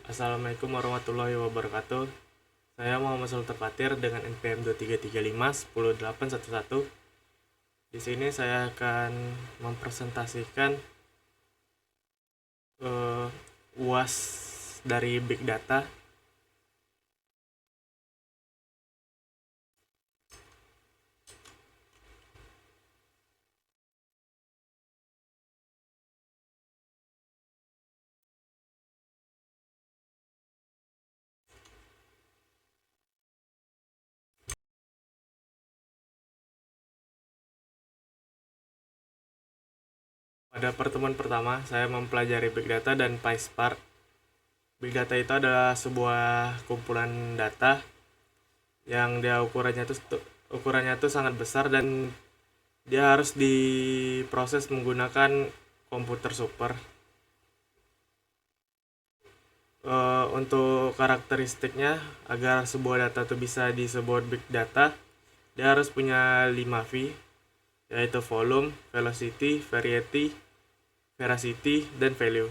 Assalamualaikum warahmatullahi wabarakatuh. Saya Muhammad Sultan Fatir dengan NPM 2335 10811. Di sini saya akan mempresentasikan UAS dari Big Data. Pada pertemuan pertama, saya mempelajari Big Data dan PySpark. Big Data itu adalah sebuah kumpulan data yang dia ukurannya tuh sangat besar dan dia harus diproses menggunakan komputer super. Untuk karakteristiknya, agar sebuah data itu bisa disebut big data, dia harus punya 5 V, yaitu volume, velocity, variety, veracity, dan value.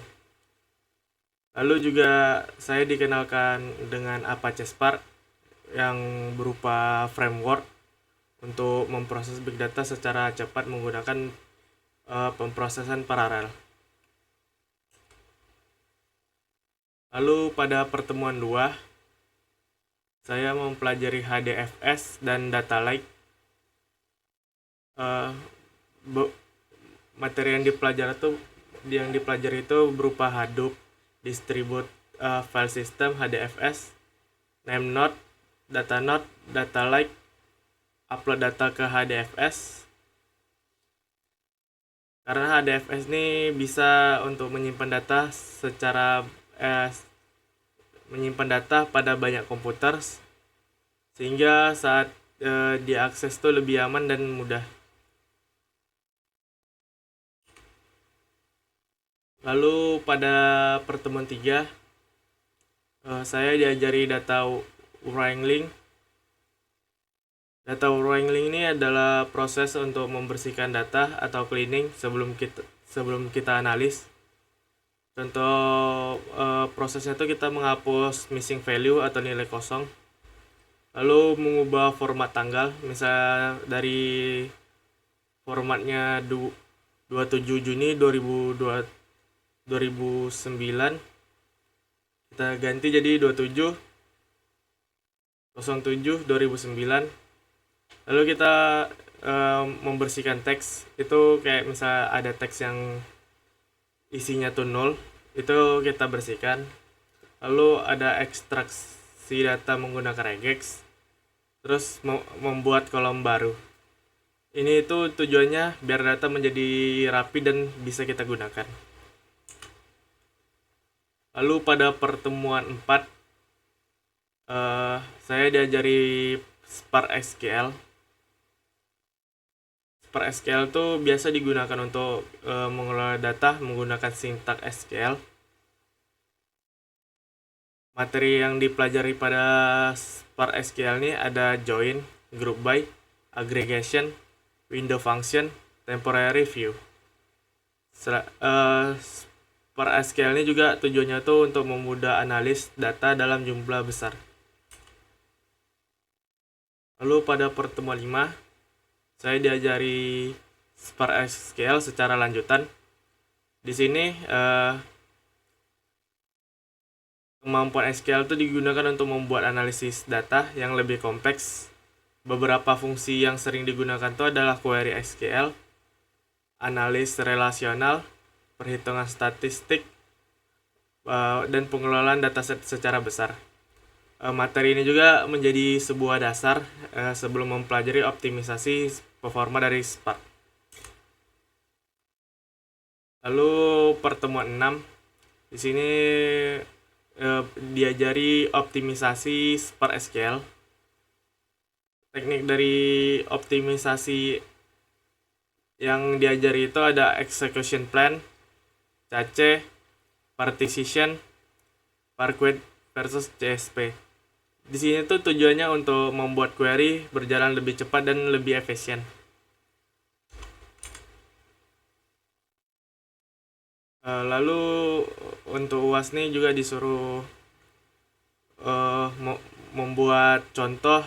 Lalu juga saya dikenalkan dengan Apache Spark yang berupa framework untuk memproses big data secara cepat menggunakan pemrosesan paralel. Lalu pada pertemuan 2, saya mempelajari HDFS dan data lake. Materi yang dipelajari itu berupa Hadoop, distribute file system HDFS, name node, data lake, upload data ke HDFS. Karena HDFS ini bisa untuk menyimpan data pada banyak komputer, sehingga saat diakses itu lebih aman dan mudah. Lalu pada pertemuan 3, saya diajari data wrangling. Data wrangling ini adalah proses untuk membersihkan data atau cleaning sebelum kita analis. Contoh prosesnya itu kita menghapus missing value atau nilai kosong, lalu mengubah format tanggal, misalnya dari formatnya 27 Juni 2009 kita ganti jadi 27/07/2009. Lalu kita membersihkan teks itu, kayak misal ada teks yang isinya tuh nol, itu kita bersihkan. Lalu ada ekstraksi data menggunakan regex, terus membuat kolom baru. Ini itu tujuannya biar data menjadi rapi dan bisa kita gunakan. Lalu pada pertemuan 4, saya diajari Spark SQL. Spark SQL itu biasa digunakan untuk mengelola data menggunakan sintak SQL. Materi yang dipelajari pada Spark SQL ini ada join, group by, aggregation, window function, temporary view. Spark SQL ini juga tujuannya tuh untuk memudah analis data dalam jumlah besar. Lalu pada pertemuan 5, saya diajari Spark SQL secara lanjutan. Di sini kemampuan SQL itu digunakan untuk membuat analisis data yang lebih kompleks. Beberapa fungsi yang sering digunakan itu adalah query SQL, analis relasional, perhitungan statistik, dan pengelolaan dataset secara besar. Materi ini juga menjadi sebuah dasar sebelum mempelajari optimisasi performa dari Spark. Lalu pertemuan 6, di sini diajari optimisasi Spark SQL. Teknik dari optimisasi yang diajari itu ada execution plan, cache, partition, parquet versus CSP. Di sini tuh tujuannya untuk membuat query berjalan lebih cepat dan lebih efisien. Lalu untuk UAS nih juga disuruh membuat contoh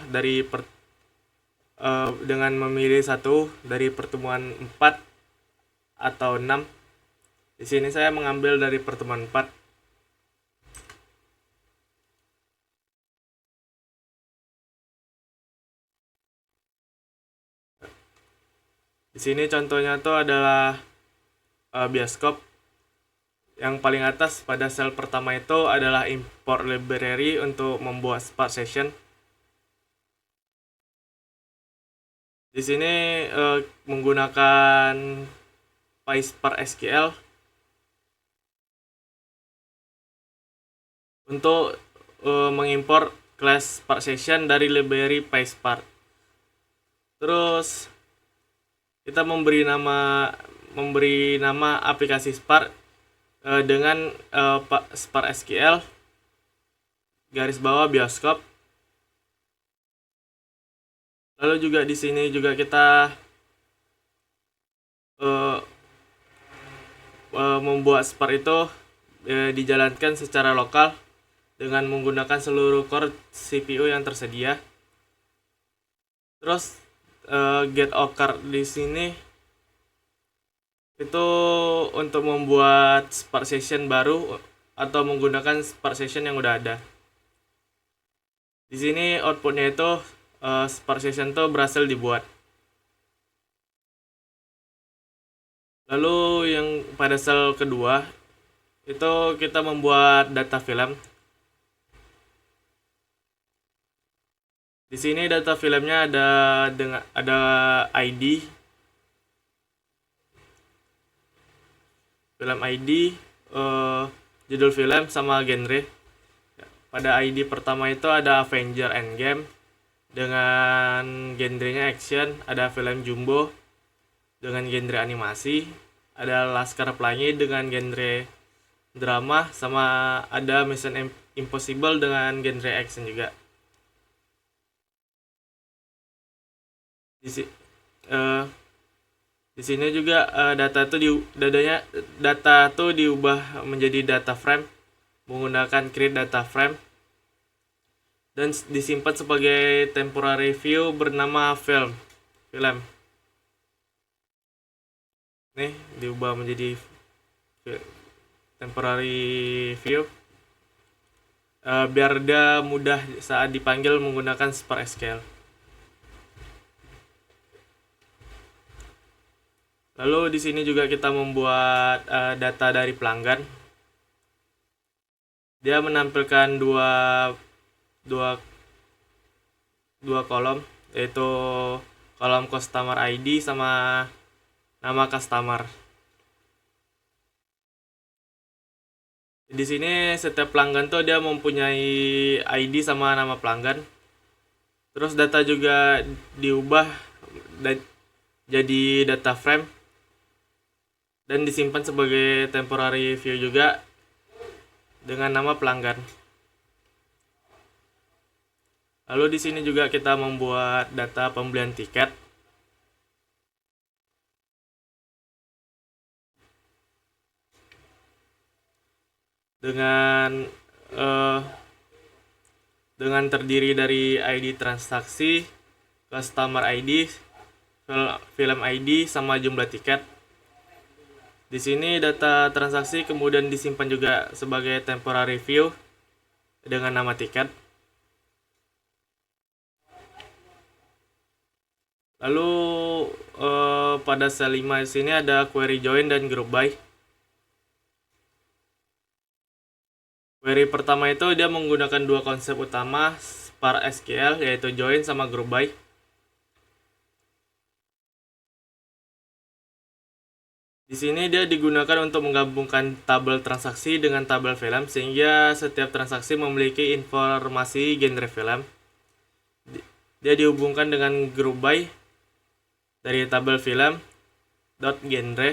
dengan memilih satu dari pertemuan 4 atau 6. Di sini saya mengambil dari pertemuan 4. Di sini contohnya tuh adalah bioskop. Yang paling atas pada sel pertama itu adalah import library untuk membuat Spark Session. Di sini menggunakan PySpark SQL untuk mengimpor class Spark Session dari library PySpark. Terus kita memberi nama aplikasi Spark dengan Spark SQL garis bawah bioskop. Lalu juga di sini juga kita membuat Spark itu dijalankan secara lokal dengan menggunakan seluruh core CPU yang tersedia. Terus get occur di sini itu untuk membuat Spark Session baru atau menggunakan Spark Session yang udah ada. Di sini outputnya itu Spark Session tuh berhasil dibuat. Lalu yang pada sel kedua itu kita membuat data film. Di sini data filmnya ada ID, film ID, judul film sama genre. Pada ID pertama itu ada Avenger Endgame dengan genrenya action, ada film Jumbo dengan genre animasi, ada Laskar Pelangi dengan genre drama, sama ada Mission Impossible dengan genre action juga. Di sini juga data tuh diubah menjadi data frame menggunakan create data frame dan disimpan sebagai temporary view bernama film. Nih diubah menjadi temporary view biar dia mudah saat dipanggil menggunakan Spark SQL. Lalu di sini juga kita membuat data dari pelanggan. Dia menampilkan dua kolom, yaitu kolom customer ID sama nama customer. Di sini setiap pelanggan tuh dia mempunyai ID sama nama pelanggan. Terus data juga diubah jadi data frame dan disimpan sebagai temporary view juga dengan nama pelanggan. Lalu di sini juga kita membuat data pembelian tiket. Dengan terdiri dari ID transaksi, customer ID, film ID sama jumlah tiket. Di sini data transaksi kemudian disimpan juga sebagai temporary view dengan nama tiket. Lalu pada sel 5 di sini ada query join dan group by. Query pertama itu dia menggunakan dua konsep utama Spark SQL, yaitu join sama group by. Di sini dia digunakan untuk menggabungkan tabel transaksi dengan tabel film sehingga setiap transaksi memiliki informasi genre film. Dia dihubungkan dengan group by dari tabel film .genre.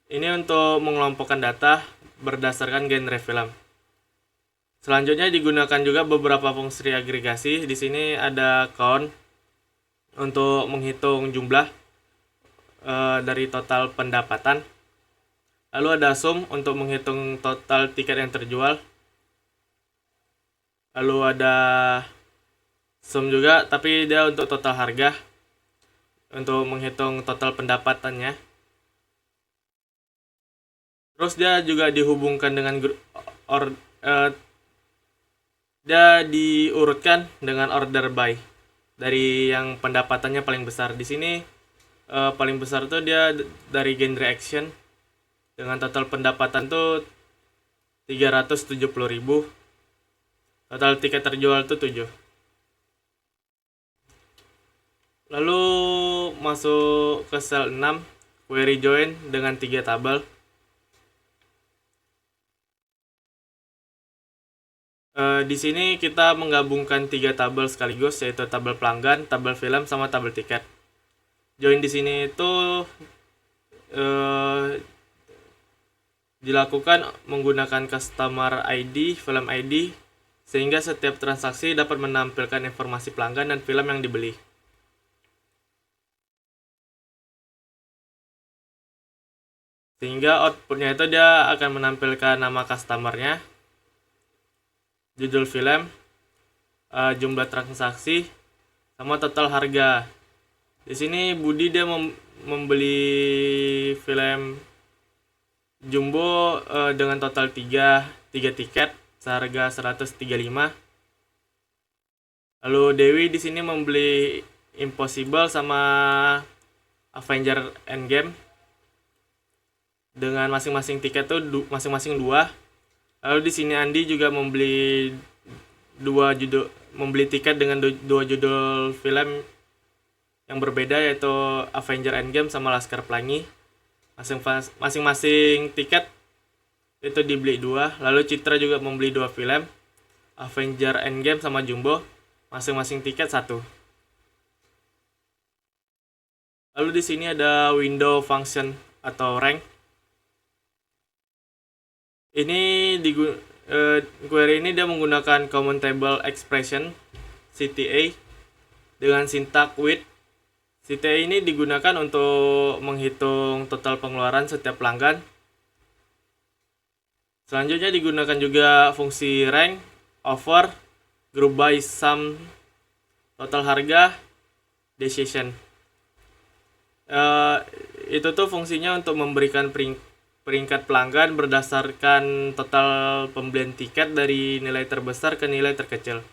Ini untuk mengelompokkan data berdasarkan genre film. Selanjutnya digunakan juga beberapa fungsi agregasi. Di sini ada count untuk menghitung jumlah dari total pendapatan. Lalu ada sum untuk menghitung total tiket yang terjual. Lalu ada sum juga, tapi dia untuk total harga, untuk menghitung total pendapatannya. Terus dia juga dihubungkan dengan dia diurutkan dengan order by dari yang pendapatannya paling besar. Di sini paling besar tuh dia dari genre action dengan total pendapatan tuh 370.000. Total tiket terjual tuh 7. Lalu masuk ke sel 6, query join dengan 3 tabel. Di sini kita menggabungkan 3 tabel sekaligus, yaitu tabel pelanggan, tabel film, sama tabel tiket. Join di sini itu dilakukan menggunakan customer ID, film ID, sehingga setiap transaksi dapat menampilkan informasi pelanggan dan film yang dibeli. Sehingga outputnya itu dia akan menampilkan nama customernya, judul film, jumlah transaksi, sama total harga. Di sini Budi dia membeli film Jumbo dengan total 3 tiket seharga 135. Lalu Dewi di sini membeli Impossible sama Avenger Endgame dengan masing-masing tiket tuh masing-masing 2. Lalu di sini Andi juga membeli tiket dengan 2 judul film yang berbeda, yaitu Avenger Endgame sama Laskar Pelangi. Masing-masing tiket itu dibeli 2. Lalu Citra juga membeli 2 film, Avenger Endgame sama Jumbo, masing-masing tiket 1. Lalu di sini ada window function atau rank. Ini query ini dia menggunakan common table expression CTA dengan syntax with. CTA ini digunakan untuk menghitung total pengeluaran setiap pelanggan. Selanjutnya digunakan juga fungsi rank, over, group by, sum, total harga, decision. Itu tuh fungsinya untuk memberikan peringkat pelanggan berdasarkan total pembelian tiket dari nilai terbesar ke nilai terkecil.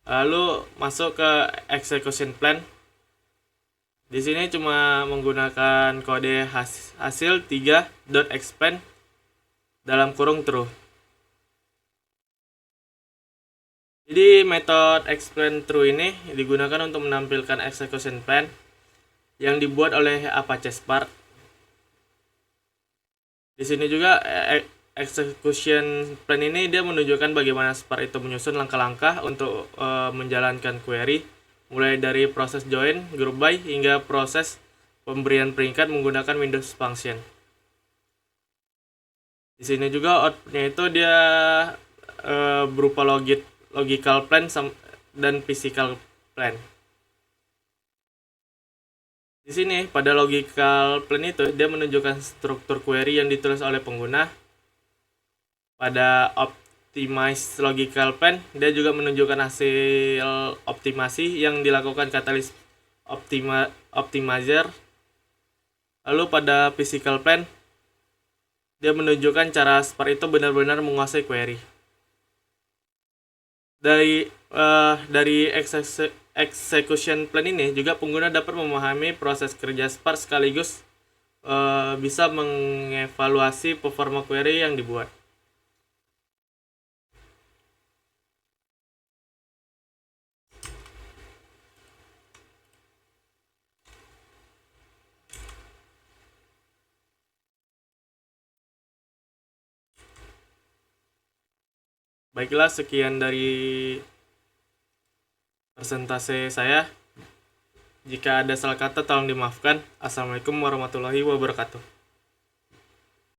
Lalu masuk ke execution plan. Di sini cuma menggunakan kode hasil 3.expand dalam kurung true. Jadi metode expand true ini digunakan untuk menampilkan execution plan yang dibuat oleh Apache Spark. Di sini juga execution plan ini dia menunjukkan bagaimana Spark itu menyusun langkah-langkah untuk menjalankan query, mulai dari proses join, group by, hingga proses pemberian peringkat menggunakan Windows function. Di sini juga outputnya itu dia berupa logical plan dan physical plan. Di sini pada logical plan itu dia menunjukkan struktur query yang ditulis oleh pengguna. Pada optimize logical plan dia juga menunjukkan hasil optimasi yang dilakukan Catalyst Optimizer. Lalu pada physical plan dia menunjukkan cara Spark itu benar-benar menguasai query. Dari execution plan ini juga pengguna dapat memahami proses kerja Spark sekaligus bisa mengevaluasi performa query yang dibuat. Baiklah, sekian dari presentase saya. Jika ada salah kata tolong dimaafkan. Assalamualaikum warahmatullahi wabarakatuh.